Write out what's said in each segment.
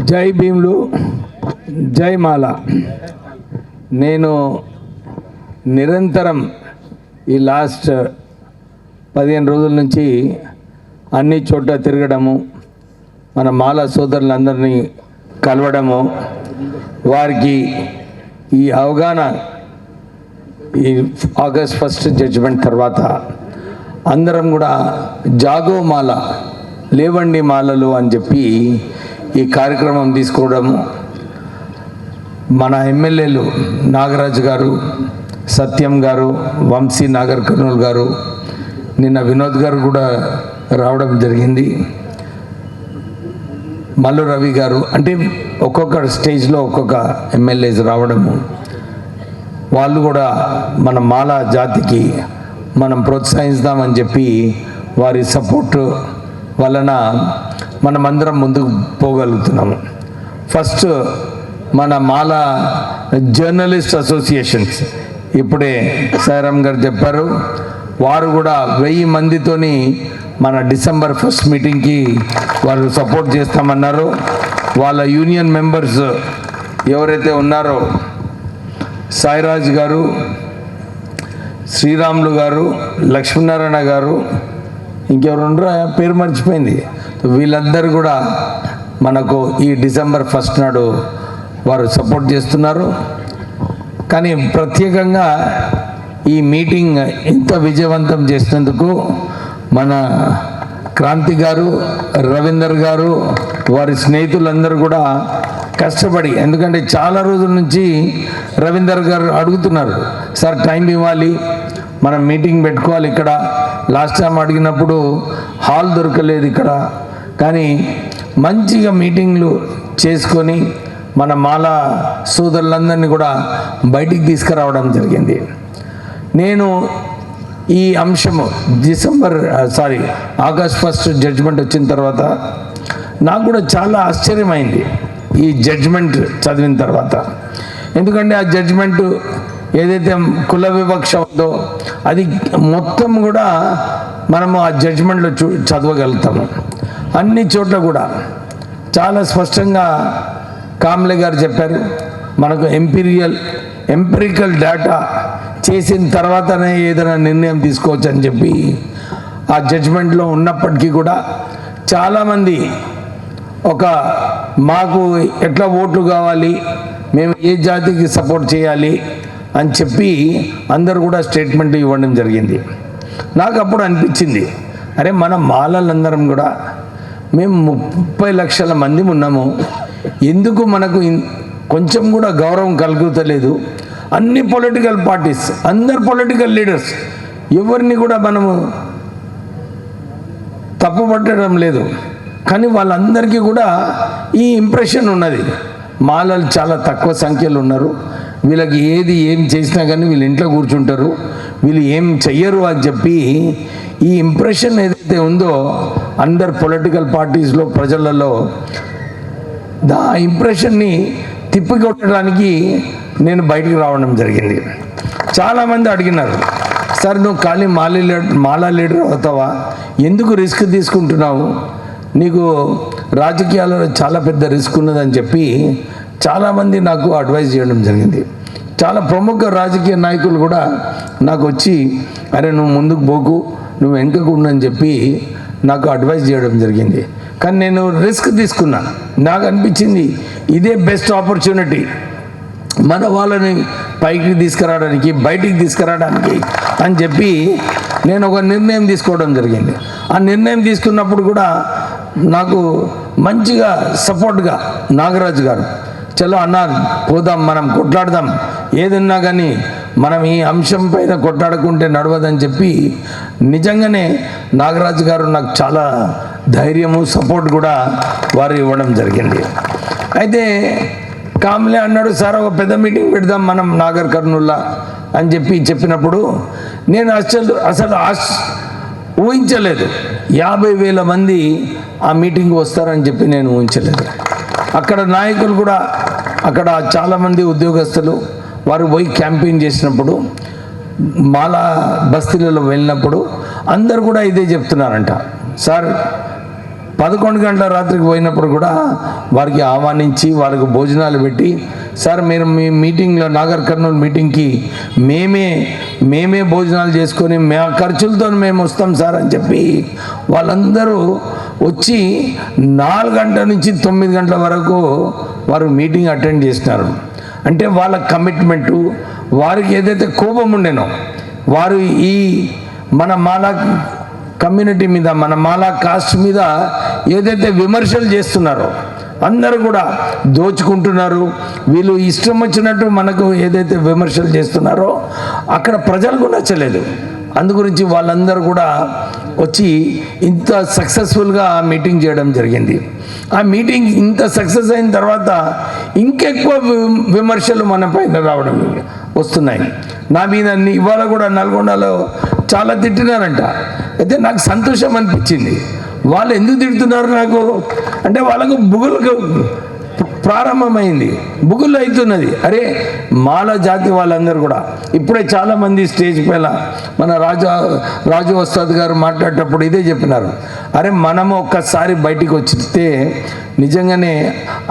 జై భీమ్లు, జై మాల. నేను నిరంతరం ఈ లాస్ట్ 15 రోజుల నుంచి అన్ని చోట్ల తిరగడము, మన మాల సోదరులందరినీ కలవడము, వారికి ఈ అవగాహన ఈ ఆగస్ట్ 1 జడ్జిమెంట్ తర్వాత అందరం కూడా జాగో మాల, లేవండి మాలలు అని చెప్పి ఈ కార్యక్రమం తీసుకోవడము. మన ఎమ్మెల్యేలు నాగరాజు గారు, సత్యం గారు, వంశీ నాగర్ కర్నూలు గారు, నిన్న వినోద్ గారు కూడా రావడం జరిగింది, మల్లు రవి గారు, అంటే ఒక్కొక్క స్టేజ్లో ఒక్కొక్క ఎమ్మెల్యేస్ రావడము. వాళ్ళు కూడా మన మాల జాతికి మనం ప్రోత్సహిస్తామని చెప్పి వారి సపోర్ట్ వలన మనమందరం ముందుకు పోగలుగుతున్నాము. ఫస్ట్ మన మాల జర్నలిస్ట్ అసోసియేషన్స్, ఇప్పుడే సాయిరామ్ గారు చెప్పారు, వారు కూడా 1000 మందితోని మన December 1 మీటింగ్కి వాళ్ళు సపోర్ట్ చేస్తామన్నారు. వాళ్ళ యూనియన్ మెంబర్స్ ఎవరైతే ఉన్నారో సాయిరాజ్ గారు, శ్రీరాములు గారు, లక్ష్మీనారాయణ గారు, ఇంకెవరు ఉండరా పేరు మర్చిపోయింది, వీళ్ళందరూ కూడా మనకు ఈ December 1 నాడు వారు సపోర్ట్ చేస్తున్నారు. కానీ ప్రత్యేకంగా ఈ మీటింగ్ ఇంత విజయవంతం చేసినందుకు మన క్రాంతి గారు, రవీందర్ గారు, వారి స్నేహితులందరూ కూడా కష్టపడి, ఎందుకంటే చాలా రోజుల నుంచి రవీందర్ గారు అడుగుతున్నారు, సార్ టైం ఇవ్వాలి, మనం మీటింగ్ పెట్టుకోవాలి ఇక్కడ. లాస్ట్ టైం అడిగినప్పుడు హాల్ దొరకలేదు ఇక్కడ, కానీ మంచిగా మీటింగ్లు చేసుకొని మన మాల సోదరులందరినీ కూడా బయటికి తీసుకురావడం జరిగింది. నేను ఈ అంశము ఆగస్ట్ 1 జడ్జిమెంట్ వచ్చిన తర్వాత నాకు కూడా చాలా ఆశ్చర్యమైంది ఈ జడ్జిమెంట్ చదివిన తర్వాత. ఎందుకంటే ఆ జడ్జిమెంట్ ఏదైతే కుల వివక్ష ఉందో అది మొత్తం కూడా మనము ఆ జడ్జిమెంట్లో చదవగలుగుతాము. అన్ని చోట్ల కూడా చాలా స్పష్టంగా కామ్లే గారు చెప్పారు, మనకు ఎంపిరికల్ డేటా చేసిన తర్వాతనే ఏదైనా నిర్ణయం తీసుకోవచ్చు అని చెప్పి ఆ జడ్జిమెంట్లో ఉన్నప్పటికీ కూడా చాలామంది మాకు ఎట్లా ఓట్లు కావాలి, మేము ఏ జాతికి సపోర్ట్ చేయాలి అని చెప్పి అందరూ కూడా స్టేట్మెంట్ ఇవ్వడం జరిగింది. నాకు అప్పుడు అనిపించింది, అరే మన మాలలందరం కూడా మేము 30 లక్షల మంది ఉన్నాము, ఎందుకు మనకు కొంచెం కూడా గౌరవం కలుగుతలేదు? అన్ని పొలిటికల్ పార్టీస్, అందరు పొలిటికల్ లీడర్స్, ఎవరిని కూడా మనము తప్పుపట్టడం లేదు, కానీ వాళ్ళందరికీ కూడా ఈ ఇంప్రెషన్ ఉన్నది, మాలలు చాలా తక్కువ సంఖ్యలో ఉన్నారు, వీళ్ళకి ఏం చేసినా కానీ వీళ్ళు ఇంట్లో కూర్చుంటారు, వీళ్ళు ఏం చెయ్యరు అని చెప్పి ఈ ఇంప్రెషన్ ఏదైతే ఉందో అందరు పొలిటికల్ పార్టీస్లో, ప్రజలలో, ఆ ఇంప్రెషన్ని తిప్పికొట్టడానికి నేను బయటికి రావడం జరిగింది. చాలామంది అడిగినారు, సార్ నువ్వు ఖాళీ మాలా లీడర్ అవుతావా, ఎందుకు రిస్క్ తీసుకుంటున్నావు, నీకు రాజకీయాలలో చాలా పెద్ద రిస్క్ ఉన్నదని చెప్పి చాలామంది నాకు అడ్వైజ్ చేయడం జరిగింది. చాలా ప్రముఖ రాజకీయ నాయకులు కూడా నాకు వచ్చి, అరే నువ్వు ముందుకు పోకు, నువ్వు వెనుకకు ఉండని చెప్పి నాకు అడ్వైజ్ చేయడం జరిగింది. కానీ నేను రిస్క్ తీసుకున్నా, నాకు అనిపించింది ఇదే బెస్ట్ ఆపర్చునిటీ మన వాళ్ళని పైకి తీసుకురావడానికి, బయటికి తీసుకురావడానికి అని చెప్పి నేను ఒక నిర్ణయం తీసుకోవడం జరిగింది. ఆ నిర్ణయం తీసుకున్నప్పుడు కూడా నాకు మంచిగా సపోర్ట్గా నాగరాజు గారు, చలో అన్నారు పోదాం, మనం కొట్లాడదాం, ఏదన్నా కానీ మనం ఈ అంశం పైన కొట్లాడుకుంటే నడవదని చెప్పి నిజంగానే నాగరాజు గారు నాకు చాలా ధైర్యము, సపోర్ట్ కూడా వారు ఇవ్వడం జరిగింది. అయితే కామ్లే అన్నాడు, సార్ ఒక పెద్ద మీటింగ్ పెడదాం మనం నాగర్ కర్నూల్లో అని చెప్పినప్పుడు నేను అసలు ఊహించలేదు 50,000 మంది ఆ మీటింగ్ వస్తారని చెప్పి నేను ఊహించలేదు. అక్కడ నాయకులు కూడా, అక్కడ చాలామంది ఉద్యోగస్తులు వారు పోయి క్యాంపెయిన్ చేసినప్పుడు, మాలా బస్తీలలో వెళ్ళినప్పుడు అందరు కూడా ఇదే చెప్తున్నారంట, సార్ 11 గంటల రాత్రికి పోయినప్పుడు కూడా వారికి ఆహ్వానించి వాళ్ళకి భోజనాలు పెట్టి, సార్ మీరు మీ మీటింగ్లో నాగర్ కర్నూలు మీటింగ్కి మేమే భోజనాలు చేసుకొని మా ఖర్చులతో మేము వస్తాం సార్ అని చెప్పి వాళ్ళందరూ వచ్చి 4 గంటల నుంచి 9 గంటల వరకు వారు మీటింగ్ అటెండ్ చేసినారు. అంటే వాళ్ళ కమిట్మెంటు, వారికి ఏదైతే కోపం ఉండేనో, వారు ఈ మన మాలా కమ్యూనిటీ మీద, మన మాలా కాస్ట్ మీద ఏదైతే విమర్శలు చేస్తున్నారో, అందరూ కూడా దోచుకుంటున్నారు, వీళ్ళు ఇష్టం వచ్చినట్టు మనకు ఏదైతే విమర్శలు చేస్తున్నారో అక్కడ ప్రజలకు నచ్చలేదు. అందుగురించి వాళ్ళందరూ కూడా వచ్చి ఇంత సక్సెస్ఫుల్గా మీటింగ్ చేయడం జరిగింది. ఆ మీటింగ్ ఇంత సక్సెస్ అయిన తర్వాత ఇంకెక్కువ విమర్శలు మన పైన రావడం వస్తున్నాయి. నా మీద ఇవాళ కూడా నల్గొండలో చాలా తిట్టినారంట. అయితే నాకు సంతోషం అనిపించింది. వాళ్ళు ఎందుకు తిడుతున్నారు నాకు అంటే, వాళ్ళకు బుగులకు ప్రారంభమైంది, బుగులు అవుతున్నది. అరే మాల జాతి వాళ్ళందరూ కూడా ఇప్పుడే చాలామంది స్టేజ్ పైన మన రాజు వస్తాద్ గారు మాట్లాడేటప్పుడు ఇదే చెప్పినారు. అరే మనము ఒక్కసారి బయటికి వచ్చితే నిజంగానే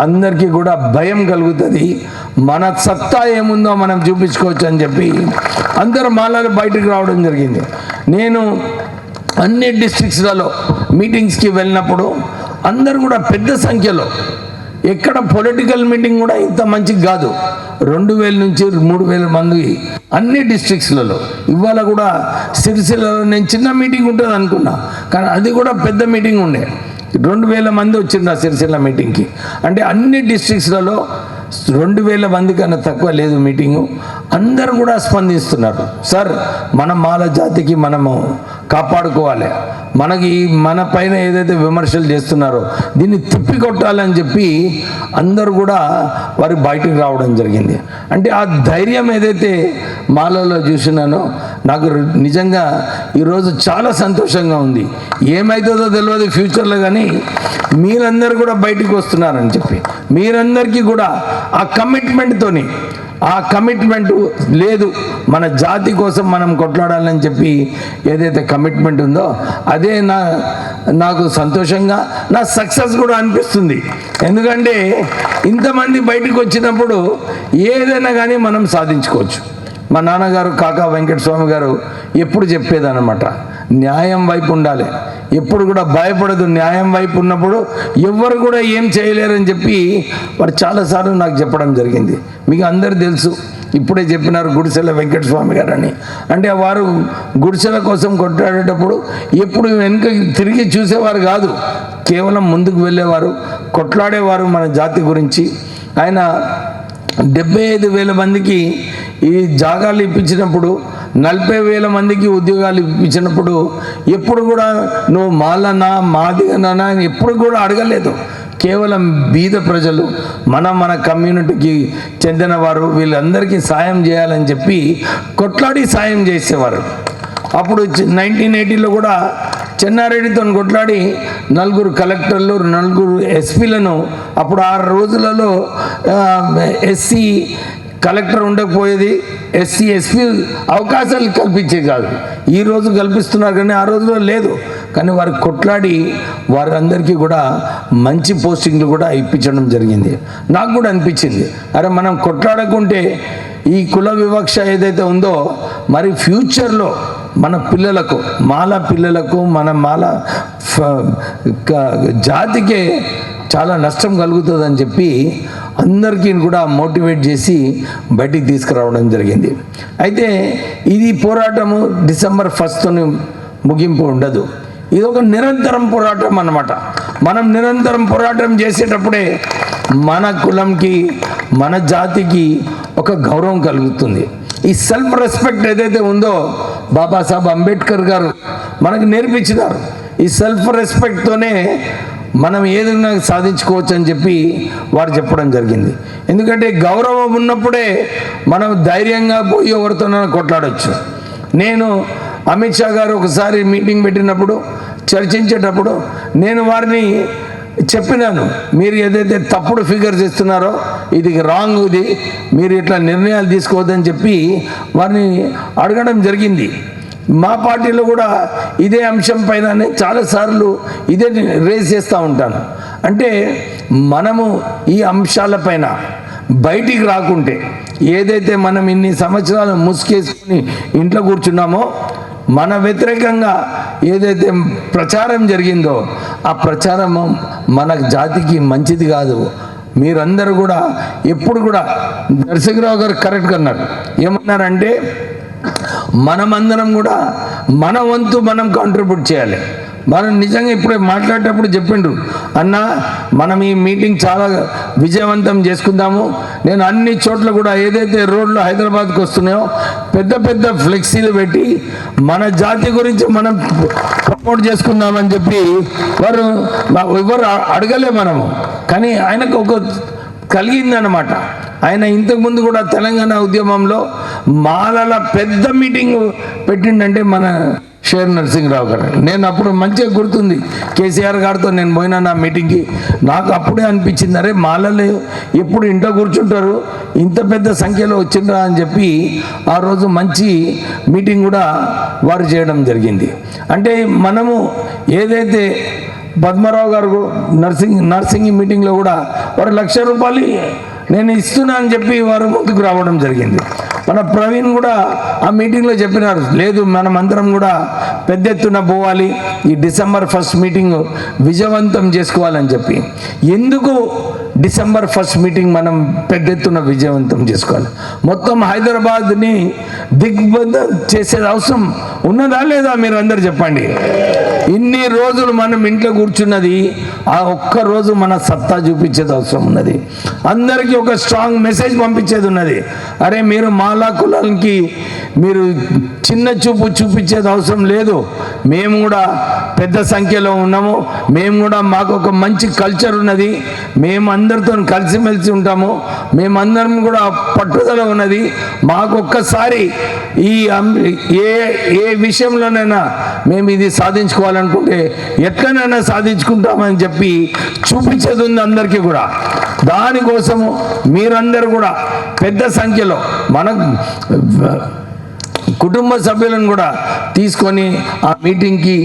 అందరికీ కూడా భయం కలుగుతుంది, మన సత్తా ఏముందో మనం చూపించుకోవచ్చు అని చెప్పి అందరు మాలలు బయటికి రావడం జరిగింది. నేను అన్ని డిస్ట్రిక్ట్స్లలో మీటింగ్స్కి వెళ్ళినప్పుడు అందరు కూడా పెద్ద సంఖ్యలో, ఎక్కడ పొలిటికల్ మీటింగ్ కూడా ఇంత మంచిగా కాదు, 2000 నుంచి 3000 మంది అన్ని డిస్ట్రిక్ట్స్లలో. ఇవాళ కూడా సిరిసిల్లలో నేను చిన్న మీటింగ్ ఉంటుంది అనుకున్నా, కానీ అది కూడా పెద్ద మీటింగ్ ఉండే. 2000 మంది వచ్చింది ఆ సిరిసిల్ల మీటింగ్కి. అంటే అన్ని డిస్ట్రిక్ట్స్లలో 2000 మంది కన్నా తక్కువ లేదు మీటింగు. అందరూ కూడా స్పందిస్తున్నారు. సార్ మన మాల జాతికి మనము కాపాడుకోవాలి, మనకి మన పైన ఏదైతే విమర్శలు చేస్తున్నారో దీన్ని తిప్పికొట్టాలని చెప్పి అందరూ కూడా వారి బయటకు రావడం జరిగింది. అంటే ఆ ధైర్యం ఏదైతే మాలలో చూసినానో నాకు నిజంగా ఈరోజు చాలా సంతోషంగా ఉంది. ఏమవుతుందో తెలియదు ఫ్యూచర్లో, కానీ మీరందరూ కూడా బయటకు వస్తున్నారని చెప్పి, మీరందరికీ కూడా ఆ కమిట్మెంట్తోని, ఆ కమిట్మెంట్ లేదు మన జాతి కోసం మనం కొట్లాడాలని చెప్పి ఏదైతే కమిట్మెంట్ ఉందో అదే నాకు సంతోషంగా, నా సక్సెస్ కూడా అనిపిస్తుంది. ఎందుకంటే ఇంతమంది బయటకు వచ్చినప్పుడు ఏదైనా కానీ మనం సాధించుకోవచ్చు. మా నాన్నగారు కాకా వెంకటస్వామి గారు ఎప్పుడు చెప్పేదన్నమాట, న్యాయం వైపు ఉండాలి, ఎప్పుడు కూడా భయపడదు, న్యాయం వైపు ఉన్నప్పుడు ఎవ్వరు కూడా ఏం చేయలేరని చెప్పి వారు చాలాసార్లు నాకు చెప్పడం జరిగింది. మీకు అందరు తెలుసు, ఇప్పుడే చెప్పినారు గుడిసెల వెంకటస్వామి గారు అని. అంటే వారు గుడిసెల కోసం కొట్లాడేటప్పుడు ఎప్పుడు వెనుక తిరిగి చూసేవారు కాదు, కేవలం ముందుకు వెళ్ళేవారు, కొట్లాడేవారు మన జాతి గురించి. ఆయన 75,000 మందికి ఈ జాగాలు ఇప్పించినప్పుడు, 40,000 మందికి ఉద్యోగాలు ఇప్పించినప్పుడు ఎప్పుడు కూడా నువ్వు మాలనా మాదిగనా అని ఎప్పుడు కూడా అడగలేదు. కేవలం బీద ప్రజలు, మన కమ్యూనిటీకి చెందిన వారు, వీళ్ళందరికీ సాయం చేయాలని చెప్పి కొట్లాడి సాయం చేసేవారు. అప్పుడు 1980లో కూడా చెన్నారెడ్డితో కొట్లాడి 4 కలెక్టర్లు, 4 ఎస్పీలను, అప్పుడు 6 రోజులలో ఎస్సీ కలెక్టర్ ఉండకపోయేది, ఎస్సీ ఎస్పీ అవకాశాలు కల్పించేది కాదు. ఈరోజు కల్పిస్తున్నారు కానీ ఆ రోజులో లేదు. కానీ వారు కొట్లాడి వారందరికీ కూడా మంచి పోస్టింగ్లు కూడా ఇప్పించడం జరిగింది. నాకు కూడా అనిపించింది, అరే మనం కొట్లాడకుంటే ఈ కుల వివక్ష ఏదైతే ఉందో మరి ఫ్యూచర్లో మన పిల్లలకు, మాల పిల్లలకు, మన మాల జాతికే చాలా నష్టం కలుగుతుందని చెప్పి అందరికీ కూడా మోటివేట్ చేసి బయటికి తీసుకురావడం జరిగింది. అయితే ఇది పోరాటము December 1st ముగింపు ఉండదు, ఇది ఒక నిరంతరం పోరాటం అన్నమాట. మనం నిరంతరం పోరాటం చేసేటప్పుడే మన కులంకి, మన జాతికి ఒక గౌరవం కలుగుతుంది. ఈ సెల్ఫ్ రెస్పెక్ట్ ఏదైతే ఉందో బాబాసాహెబ్ అంబేద్కర్ గారు మనకు నేర్పించినారు. ఈ సెల్ఫ్ రెస్పెక్ట్తోనే మనం ఏదైనా సాధించుకోవచ్చు అని చెప్పి వారు చెప్పడం జరిగింది. ఎందుకంటే గౌరవం ఉన్నప్పుడే మనం ధైర్యంగా పోయి ఎవరితోనైనా కొట్లాడవచ్చు. నేను అమిత్ షా గారు ఒకసారి మీటింగ్ పెట్టినప్పుడు, చర్చించేటప్పుడు నేను వారిని చెప్పినాను, మీరు ఏదైతే తప్పుడు ఫిగర్స్ ఇస్తున్నారో ఇది రాంగ్, ఇది మీరు ఇట్లా నిర్ణయాలు తీసుకోవద్దని చెప్పి వారిని అడగడం జరిగింది. మా పార్టీలో కూడా ఇదే అంశం పైననే చాలాసార్లు ఇదే రేజ్ చేస్తూ ఉంటాను. అంటే మనము ఈ అంశాలపైన బయటికి రాకుంటే, ఏదైతే మనం ఇన్ని సంవత్సరాలు ముసుకేసుకుని ఇంట్లో కూర్చున్నామో, మన వ్యతిరేకంగా ఏదైతే ప్రచారం జరిగిందో ఆ ప్రచారము మన జాతికి మంచిది కాదు. మీరందరూ కూడా ఎప్పుడు కూడా నరసింహరావు గారు కరెక్ట్గా అన్నారు. ఏమన్నారంటే, మనమందరం కూడా మన వంతు మనం కాంట్రిబ్యూట్ చేయాలి. మనం నిజంగా ఇప్పుడే మాట్లాడేటప్పుడు చెప్పిండ్రు, అన్న మనం ఈ మీటింగ్ చాలా విజయవంతం చేసుకుందాము. నేను అన్ని చోట్ల కూడా ఏదైతే రోడ్లు హైదరాబాద్కి వస్తున్నాయో పెద్ద పెద్ద ఫ్లెక్సీలు పెట్టి మన జాతి గురించి మనం ప్రమోట్ చేసుకుందామని చెప్పి వారు ఎవరు అడగలే మనము. కానీ ఆయనకు ఒక కలిగిందనమాట. ఆయన ఇంతకుముందు కూడా తెలంగాణ ఉద్యమంలో మాలల పెద్ద మీటింగ్ పెట్టిండంటే మన షేర్ నరసింహరావు గారు. నేను అప్పుడు మంచిగా గుర్తుంది, కేసీఆర్ గారితో నేను పోయినా నా మీటింగ్కి. నాకు అప్పుడే అనిపించింది, అరే మాలలు ఎప్పుడు ఇంట్లో కూర్చుంటారు, ఇంత పెద్ద సంఖ్యలో వచ్చిండ్రా అని చెప్పి ఆ రోజు మంచి మీటింగ్ కూడా వారు చేయడం జరిగింది. అంటే మనము ఏదైతే పద్మారావు గారు నర్సింగ్ మీటింగ్లో కూడా వారు ₹1,00,000 నేను ఇస్తున్నా అని చెప్పి వారు ముందుకు రావడం జరిగింది. మన ప్రవీణ్ కూడా ఆ మీటింగ్లో చెప్పినారు, లేదు మనం అందరం కూడా పెద్ద ఎత్తున పోవాలి, ఈ December 1st మీటింగ్ విజయవంతం చేసుకోవాలని చెప్పి. ఎందుకు December 1st మీటింగ్ మనం పెద్ద ఎత్తున విజయవంతం చేసుకోవాలి? మొత్తం హైదరాబాద్ని దిగ్బంధం చేసేది అవసరం ఉన్నదా లేదా? మీరు అందరు చెప్పండి. ఇన్ని రోజులు మనం ఇంట్లో కూర్చున్నది, ఆ ఒక్క రోజు మన సత్తా చూపించేది అవసరం ఉన్నది. అందరికీ ఒక స్ట్రాంగ్ మెసేజ్ పంపించేది ఉన్నది. అరే మీరు మాలా కులానికి మీరు చిన్న చూపు చూపించేది అవసరం లేదు. మేము కూడా పెద్ద సంఖ్యలో ఉన్నాము, మేము కూడా మాకు ఒక మంచి కల్చర్ ఉన్నది, మేము అందరితో కలిసిమెలిసి ఉంటాము, మేమందరం కూడా పట్టుదల ఉన్నది. మాకు ఒక్కసారి ఈ ఏ విషయంలోనైనా మేము ఇది సాధించుకోవాలనుకుంటే ఎట్లనైనా సాధించుకుంటామని చెప్పి చూపించేది ఉంది అందరికీ కూడా. దానికోసము మీరందరూ కూడా పెద్ద సంఖ్యలో మన కుటుంబ సభ్యులను కూడా తీసుకొని ఆ మీటింగ్కి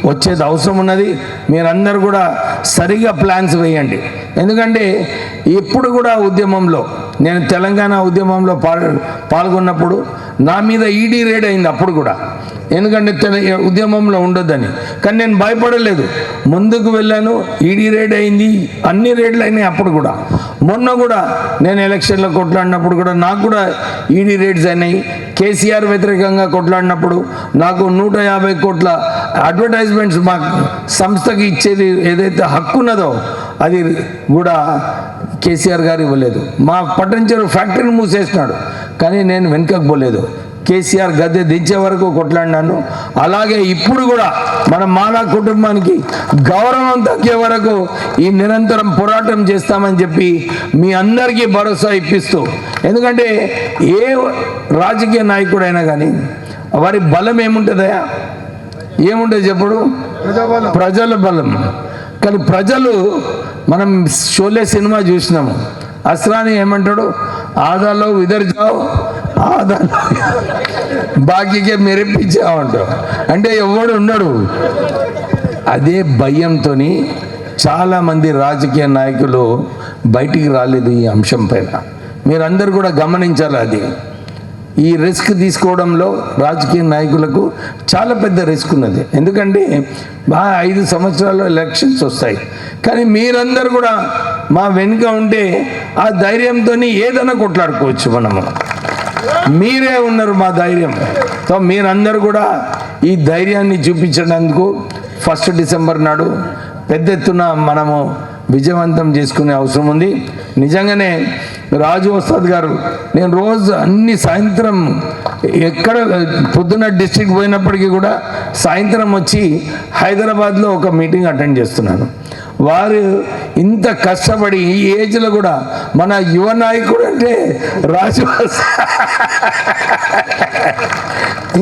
వచ్చేది అవసరం ఉన్నది. మీరందరూ కూడా సరిగా ప్లాన్స్ వేయండి. ఎందుకంటే ఎప్పుడు కూడా ఉద్యమంలో, నేను తెలంగాణ ఉద్యమంలో పాల్గొన్నప్పుడు నా మీద ఈడీ రేడ్ అయింది అప్పుడు కూడా, ఎందుకంటే ఉద్యమంలో ఉండొద్దని. కానీ నేను భయపడలేదు, ముందుకు వెళ్ళాను. ఈడీ రేడ్ అయింది, అన్ని రేడ్లు అయినాయి అప్పుడు కూడా. మొన్న కూడా నేను ఎలక్షన్లో కొట్లాడినప్పుడు కూడా నాకు కూడా ఈడీ రేడ్స్ అయినాయి. కేసీఆర్ వ్యతిరేకంగా కొట్లాడినప్పుడు నాకు 150 కోట్ల అడ్వర్టైజ్మెంట్స్ మా సంస్థకి ఇచ్చేది ఏదైతే హక్కు ఉన్నదో అది కూడా కేసీఆర్ గారు ఇవ్వలేదు. మా పట్టణచెరు ఫ్యాక్టరీని మూసేసినాడు, కానీ నేను వెనుకకు పోలేదు. కేసీఆర్ గద్దె దించే వరకు కొట్లాడినాను. అలాగే ఇప్పుడు కూడా మన మాలా కుటుంబానికి గౌరవం తగ్గే వరకు ఈ నిరంతరం పోరాటం చేస్తామని చెప్పి మీ అందరికీ భరోసా ఇప్పిస్తూ, ఎందుకంటే ఏ రాజకీయ నాయకుడైనా కానీ వారి బలం ఏముంటుందయా? ఏముంటుంది చెప్పుడు? ప్రజల బలం. కానీ ప్రజలు, మనం షోలే సినిమా చూసినాము, అస్రాని ఏమంటాడు, ఆదాలో ఇద్దరు జావు ఆదాలో బాకీకే మెరిపించావంటావు. అంటే ఎవడు ఉన్నాడు. అదే భయంతో చాలామంది రాజకీయ నాయకులు బయటికి రాలేదు ఈ అంశం పైన. మీరందరూ కూడా గమనించాలి. అది ఈ రిస్క్ తీసుకోవడంలో రాజకీయ నాయకులకు చాలా పెద్ద రిస్క్ ఉన్నది. ఎందుకంటే 5 సంవత్సరాల్లో ఎలక్షన్స్ వస్తాయి. కానీ మీరందరూ కూడా మా వెనుక ఉంటే ఆ ధైర్యంతో ఏదైనా కొట్లాడుకోవచ్చు. మనము మీరే ఉన్నారు మా ధైర్యం. సో మీరందరూ కూడా ఈ ధైర్యాన్ని చూపించడానికి 1 డిసెంబర్ నాడు పెద్ద ఎత్తున మనము విజయవంతం చేసుకునే అవసరం ఉంది. నిజంగానే రాజు ఉస్తాద్ గారు, నేను రోజు అన్ని సాయంత్రం ఎక్కడ పొద్దున్న డిస్ట్రిక్ట్ పోయినప్పటికీ కూడా సాయంత్రం వచ్చి హైదరాబాద్లో ఒక మీటింగ్ అటెండ్ చేస్తున్నాను. వారు ఇంత కష్టపడి ఈ ఏజ్లో కూడా మన యువ నాయకుడు అంటే రాజు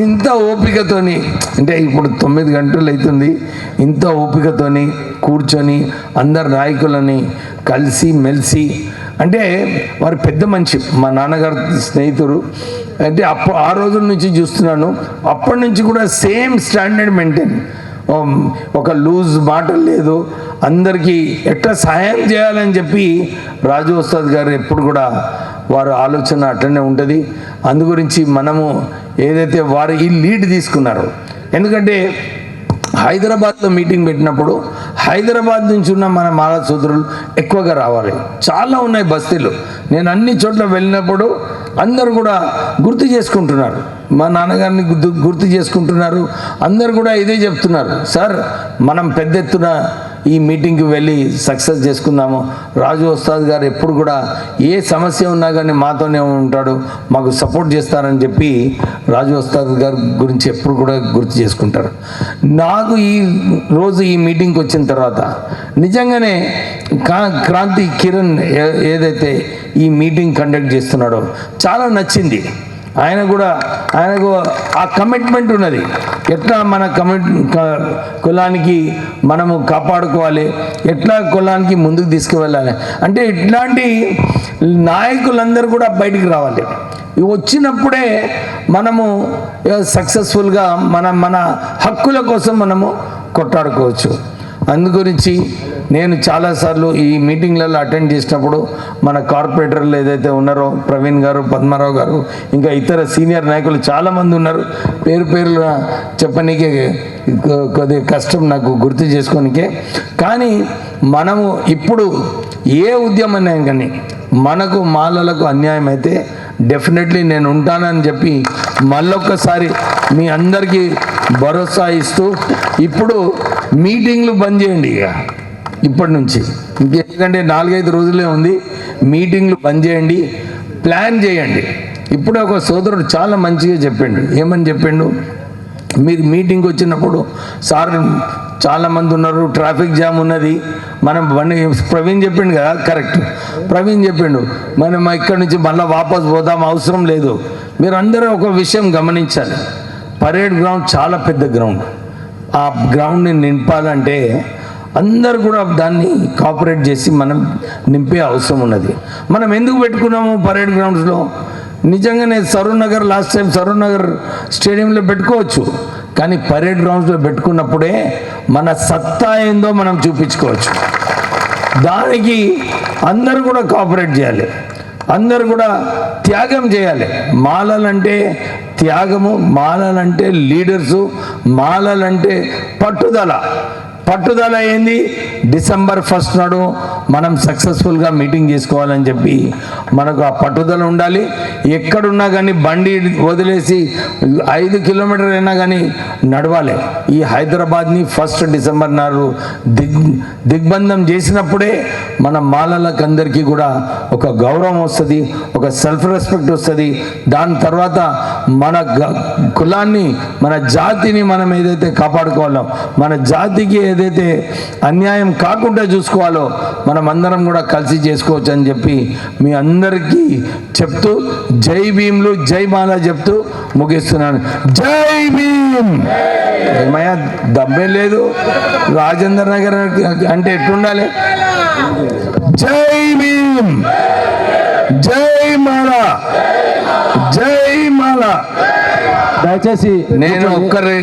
ఇంత ఓపికతోని, అంటే ఇప్పుడు 9 గంటలు అవుతుంది, ఇంత ఓపికతోని కూర్చొని అందరు నాయకులని కలిసి మెలిసి అంటే వారు పెద్ద మనిషి, మా నాన్నగారు స్నేహితుడు. అంటే ఆ రోజుల నుంచి చూస్తున్నాను, అప్పటి నుంచి కూడా సేమ్ స్టాండర్డ్ మెయింటైన్. ఒక లూజ్ మాట లేదు, అందరికీ ఎట్లా సహాయం చేయాలని చెప్పి రాజు ఉస్తాద్ గారు ఎప్పుడు కూడా వారు ఆలోచన అట్లనే ఉంటుంది. అందు గురించి మనము ఏదైతే వారు ఈ లీడ్ తీసుకున్నారో, ఎందుకంటే హైదరాబాద్లో మీటింగ్ పెట్టినప్పుడు హైదరాబాద్ నుంచి ఉన్న మన మాల సోదరులు ఎక్కువగా రావాలి. చాలా ఉన్నాయి బస్తీలు. నేను అన్ని చోట్ల వెళ్ళినప్పుడు అందరు కూడా గుర్తు చేసుకుంటున్నారు, మా నాన్నగారిని గుర్తు చేసుకుంటున్నారు. అందరు కూడా ఇదే చెప్తున్నారు, సార్ మనం పెద్ద ఎత్తున ఈ మీటింగ్కి వెళ్ళి సక్సెస్ చేసుకుందాము. రాజు ఉస్తాద్ గారు ఎప్పుడు కూడా ఏ సమస్య ఉన్నా కానీ మాతోనే ఉంటాడు, మాకు సపోర్ట్ చేస్తారని చెప్పి రాజు ఉస్తాద్ గారి గురించి ఎప్పుడు కూడా గుర్తు చేసుకుంటారు. నాకు ఈ రోజు ఈ మీటింగ్కి వచ్చిన తర్వాత నిజంగానే క్రాంతి కిరణ్ ఏదైతే ఈ మీటింగ్ కండక్ట్ చేస్తున్నాడో చాలా నచ్చింది. ఆయనకు ఆ కమిట్మెంట్ ఉన్నది. ఎట్లా మన కులానికి మనము కాపాడుకోవాలి, ఎట్లా కులానికి ముందుకు తీసుకువెళ్ళాలి అంటే ఇట్లాంటి నాయకులందరూ కూడా బయటికి రావాలి. వచ్చినప్పుడే మనము సక్సెస్ఫుల్గా మన హక్కుల కోసం మనము కొట్లాడుకోవచ్చు. అందుగురించి నేను చాలాసార్లు ఈ మీటింగ్లలో అటెండ్ చేసినప్పుడు మన కార్పొరేటర్లు ఏదైతే ఉన్నారో ప్రవీణ్ గారు, పద్మారావు గారు, ఇంకా ఇతర సీనియర్ నాయకులు చాలామంది ఉన్నారు. పేరు చెప్పనీకే కొద్దిగా కష్టం నాకు గుర్తు చేసుకోనికే. కానీ మనము ఇప్పుడు ఏ ఉద్యమం కానీ మనకు మాలలకు అన్యాయం అయితే డెఫినెట్లీ నేను ఉంటానని చెప్పి మళ్ళొక్కసారి మీ అందరికీ భరోసా ఇస్తూ, ఇప్పుడు మీటింగ్లు బంద్ చేయండి. ఇక ఇప్పటి నుంచి ఎందుకంటే 4-5 రోజులే ఉంది. మీటింగ్లు బంద్ చేయండి, ప్లాన్ చేయండి. ఇప్పుడే ఒక సోదరుడు చాలా మంచిగా చెప్పిండు. ఏమని చెప్పిండు, మీరు మీటింగ్కి వచ్చినప్పుడు సార్ చాలామంది ఉన్నారు, ట్రాఫిక్ జామ్ ఉన్నది, మనం ప్రవీణ్ చెప్పిండు కదా, కరెక్ట్. ప్రవీణ్ చెప్పిండు మనం ఇక్కడి నుంచి మళ్ళీ వాపస్ పోదాం, అవసరం లేదు. మీరు అందరూ ఒక విషయం గమనించాలి, పరేడ్ గ్రౌండ్ చాలా పెద్ద గ్రౌండ్. ఆ గ్రౌండ్ని నింపాలంటే అందరు కూడా దాన్ని కోఆపరేట్ చేసి మనం నింపే అవసరం ఉన్నది. మనం ఎందుకు పెట్టుకున్నాము పరేడ్ గ్రౌండ్స్లో? నిజంగానే సరూర్ నగర్ లాస్ట్ టైం సరూర్ నగర్ స్టేడియంలో పెట్టుకోవచ్చు, కానీ పరేడ్ గ్రౌండ్స్లో పెట్టుకున్నప్పుడే మన సత్తా ఏందో మనం చూపించుకోవచ్చు. దానికి అందరూ కూడా కోఆపరేట్ చేయాలి, అందరూ కూడా త్యాగం చేయాలి. మాలలంటే త్యాగము, మాలలంటే లీడర్సు, మాలలంటే పట్టుదల ఏంది? December 1 నాడు మనం సక్సెస్ఫుల్గా మీటింగ్ చేసుకోవాలని చెప్పి మనకు ఆ పట్టుదల ఉండాలి. ఎక్కడున్నా కానీ బండి వదిలేసి 5 కిలోమీటర్లు అయినా కానీ నడవాలి. ఈ హైదరాబాద్ని 1 డిసెంబర్ నాడు దిగ్బంధం చేసినప్పుడే మన మాలలకు అందరికీ కూడా ఒక గౌరవం వస్తుంది, ఒక సెల్ఫ్ రెస్పెక్ట్ వస్తుంది. దాని తర్వాత మన కులాన్ని, మన జాతిని మనం ఏదైతే కాపాడుకోవాలో, మన జాతికి ఏదైతే అన్యాయం కాకుండా చూసుకోవాలో మనం అందరం కూడా కలిసి చేసుకోవచ్చు అని చెప్పి మీ అందరికీ చెప్తూ, జై భీమ్లు, జై మాల చెప్తూ ముగిస్తున్నాను. జై భీమ్. ఏమయ్యా దబ్బే లేదు, రాజేంద్ర నగర్ అంటే ఎట్లుండాలి? జై భీమ్, జై మాల, జై మాల. దయచేసి నేను ఒక్కరి